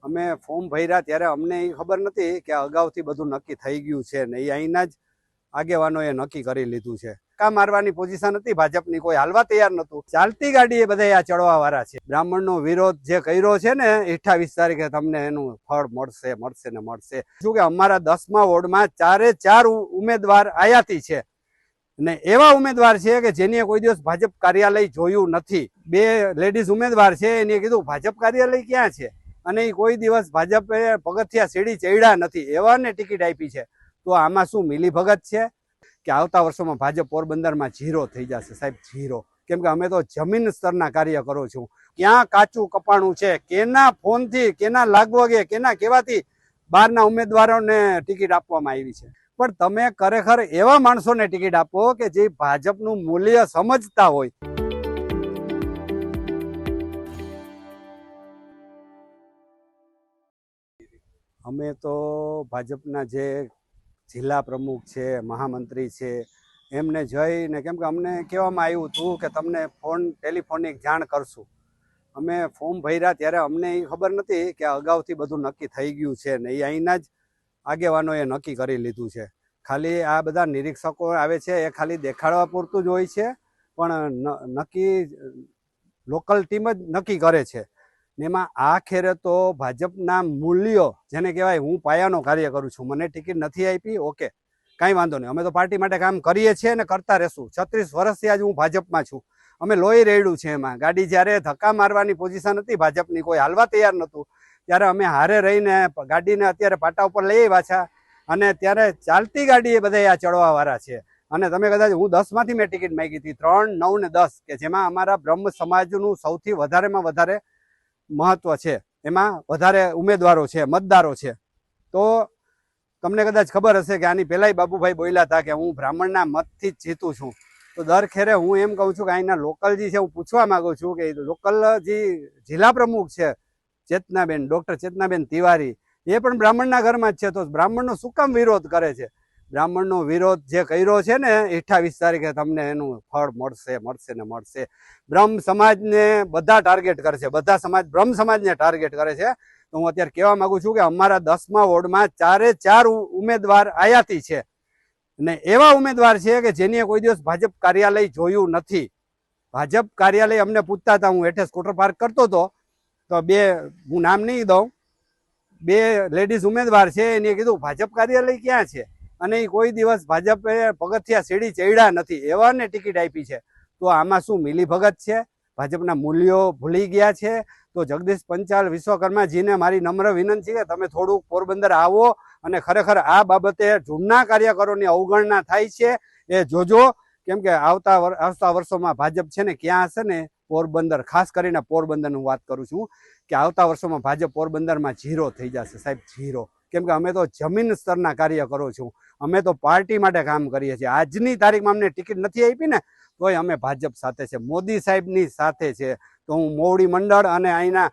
અમે ફોર્મ ભર્યા ત્યારે અમને એ ખબર નથી કે અગાઉથી બધું નક્કી થઈ ગયું છે ને એ અહીંના જ આગેવાનોએ નક્કી કરી લીધું છે. કા મારવાની પોઝિશન હતી ભાજપની, કોઈ હાલવા તૈયાર નતું. ચાલતી ગાડીએ બધા આ ચડવા વાળા છે. બ્રાહ્મણનો વિરોધ જે કર્યો છે ને 28 તારીખે તમને એનું ફળ મળશે મળશે ને મળશે. શું કે અમારા 10મા વોર્ડમાં 4 ઉમેદવાર આયાતી છે ને એવા ઉમેદવાર છે કે જેને કોઈ દિવસ ભાજપ કાર્યાલય જોયું નથી. 2 લેડીઝ ઉમેદવાર છે, એને કીધું ભાજપ કાર્યાલય ક્યાં છે અને એ કોઈ દિવસ ભાજપે પગથિયા સીડી ચડ્યા નથી, એવાને ટિકિટ આપી છે. તો આમાં શું મિલીભગત છે કે આવતા વર્ષોમાં ભાજપ પોરબંદરમાં 0 થઈ જશે સાહેબ, 0. કેમ કે અમે તો જમીન સ્તરના કાર્ય કરો છું. ક્યાં કાચું કપાણું છે, કેના ફોનથી, કેના લાગવગે, કેના કેવાથી બહારના ઉમેદવારોને ટિકિટ આપવામાં આવી છે. પણ તમે ખરેખર એવા માણસોને ટિકિટ આપો કે જે ભાજપનું મૂલ્ય સમજતા હોય. અમે તો ભાજપના જે જિલ્લા પ્રમુખ છે, મહામંત્રી છે, એમને જઈને, કેમ કે અમને કહેવામાં આવ્યું હતું કે તમને ટેલિફોનિક જાણ કરશું. અમે ફોર્મ ભર્યા ત્યારે અમને એ ખબર નથી કે અગાઉથી બધું નક્કી થઈ ગયું છે ને એ અહીંના જ આગેવાનોએ નક્કી કરી લીધું છે. ખાલી આ બધા નિરીક્ષકો આવે છે એ ખાલી દેખાડવા પૂરતું જ હોય છે, પણ નક્કી લોકલ ટીમ જ નક્કી કરે છે. ને એમાં આખરે તો ભાજપના મૂલ્યો, જેને કહેવાય હું પાયાનો કાર્ય કરું છું, મને ટિકિટ નથી આપી, ઓકે, કાંઈ વાંધો નહીં, અમે તો પાર્ટી માટે કામ કરીએ છીએ ને કરતા રહેશું. 36 વર્ષથી આજ હું ભાજપમાં છું. અમે લોહી રેડ્યું છે એમાં. ગાડી જ્યારે ધક્કા મારવાની પોઝિશન હતી ભાજપની, કોઈ હાલવા તૈયાર નહોતું, ત્યારે અમે હારે રહીને ગાડીને અત્યારે પાટા ઉપર લઈ આવ્યા છે અને ત્યારે ચાલતી ગાડીએ બધા આ ચડવા વાળા છે. અને તમે કદાચ, હું 10માંથી મેં ટિકિટ માંગી હતી, 3, 9 ને 10, કે જેમાં અમારા બ્રહ્મ સમાજનું સૌથી વધારેમાં વધારે મહત્વ છે, એમાં વધારે ઉમેદવારો છે, મતદારો છે. તો તમને કદાચ ખબર હશે કે આની પહેલાંય બાબુભાઈ બોલ્યા હતા કે હું બ્રાહ્મણના મતથી જ જીતું છું. તો દર ખેરે હું એમ કહું છું કે અહીંના લોકલ જે છે, હું પૂછવા માંગુ છું કે લોકલ જે જિલ્લા પ્રમુખ છે ચેતનાબેન, ડૉક્ટર ચેતનાબેન તિવારી, એ પણ બ્રાહ્મણના ઘરમાં જ છે. તો બ્રાહ્મણનો શું કામ વિરોધ કરે છે? બ્રાહ્મણનો વિરોધ જે કર્યો છે ને 28 તારીખે તમને એનું ફળ મળશે મળશે ને મળશે. બ્રહ્મ સમાજને બધા ટાર્ગેટ કરે છે, બધા સમાજ બ્રહ્મ સમાજને ટાર્ગેટ કરે છે. તો હું અત્યારે કહેવા માંગુ છું કે અમારા 10મા વોર્ડમાં 4 ઉમેદવાર આયાતી છે ને એવા ઉમેદવાર છે કે જેને કોઈ દિવસ ભાજપ કાર્યાલય જોયું નથી. ભાજપ કાર્યાલય અમને પૂછતા હતા, હું હેઠે સ્કૂટર પાર્ક કરતો હતો તો 2, હું નામ નહીં દઉં, 2 લેડીઝ ઉમેદવાર છે, એને કીધું ભાજપ કાર્યાલય ક્યાં છે અને એ કોઈ દિવસ ભાજપે પગથિયા સીડી ચડ્યા નથી, એવાને ટિકિટ આપી છે. તો આમાં શું મિલીભગત છે? ભાજપના મૂલ્યો ભૂલી ગયા છે? તો જગદીશ પંચાલ વિશ્વકર્માજીને મારી નમ્ર વિનંતી છે કે તમે થોડુંક પોરબંદર આવો અને ખરેખર આ બાબતે જૂના કાર્યકરોની અવગણના થાય છે એ જોજો. કેમ કે આવતા વર્ષોમાં ભાજપ છે ને ક્યાં હશે ને, પોરબંદર, ખાસ કરીને પોરબંદરની વાત કરું છું, કે આવતા વર્ષોમાં ભાજપ પોરબંદરમાં 0 થઈ જશે સાહેબ, 0. કેમ કે અમે તો જમીન સ્તરના કાર્ય કરો છું, અમે તો પાર્ટી માટે કામ કરીએ છીએ. આજની તારીખમાં અમને ટિકિટ નથી આપી ને તોય અમે ભાજપ સાથે છે, મોદી સાહેબની સાથે છે. તો હું મોવડી મંડળ અને અહીંના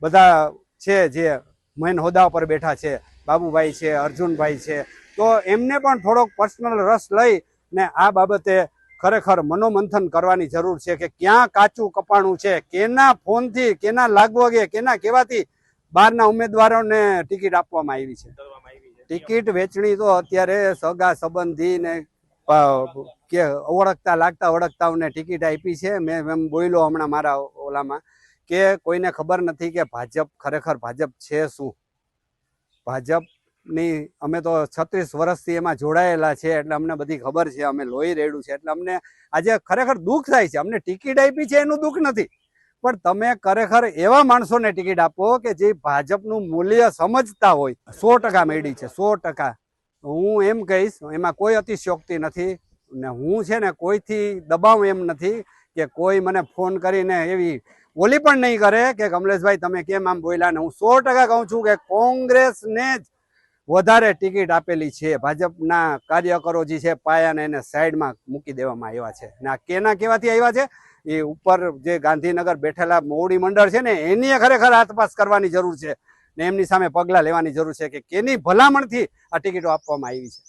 બધા છે જે મેન હોદ્દા પર બેઠા છે, બાબુભાઈ છે, અર્જુનભાઈ છે, તો એમને પણ થોડોક પર્સનલ રસ લઈ ને આ બાબતે ખરેખર મનોમંથન કરવાની જરૂર છે કે ક્યાં કાચું કપાણું છે, કેના ફોનથી, કેના લાગવગે, કેના કેવાથી બહારના ઉમેદવારોને ટિકિટ આપવામાં આવી છે. ટિકિટ વેચણી તો અત્યારે સગા સંબંધી ને કે ઓળખતાઓને ટિકિટ આપી છે. મેં એમ બોલ્યો હમણાં મારા ઓલામાં કે કોઈને ખબર નથી કે ભાજપ ખરેખર ભાજપ છે શું. ભાજપની અમે તો 36 વર્ષથી એમાં જોડાયેલા છે એટલે અમને બધી ખબર છે, અમે લોહી રેડ્યું છે. એટલે અમને આજે ખરેખર દુઃખ થાય છે. અમને ટિકિટ આપી છે એનું દુઃખ નથી, પણ તમે ખરેખર એવા માણસોને ટિકિટ આપો કે જે ભાજપનું મૂલ્ય સમજતા હોય. 100% મેળી છે, 100%. હું એમ કહીશ, એમાં કોઈ અતિશયોક્તિ નથી ને હું છે ને કોઈથી દબાવ એમ નથી કે કોઈ મને ફોન કરીને એવી ઓલી પણ નહીં કરે કે કમલેશભાઈ તમે કેમ આમ બોલ્યા. ને હું 100% કહું છું કે કોંગ્રેસને જ વધારે ટિકિટ આપેલી છે. ભાજપના કાર્યકરો જે છે પાયાને એને સાઈડમાં મૂકી દેવામાં આવ્યા છે. ને આ કેના કેવાથી આવ્યા છે? એ ઉપર જે ગાંધીનગર બેઠેલા મોવડી મંડળ છે ને એની ખરેખર આતપાસ કરવાની જરૂર છે ને એમની સામે પગલાં લેવાની જરૂર છે કે કેની ભલામણથી આ ટિકિટો આપવામાં આવી છે.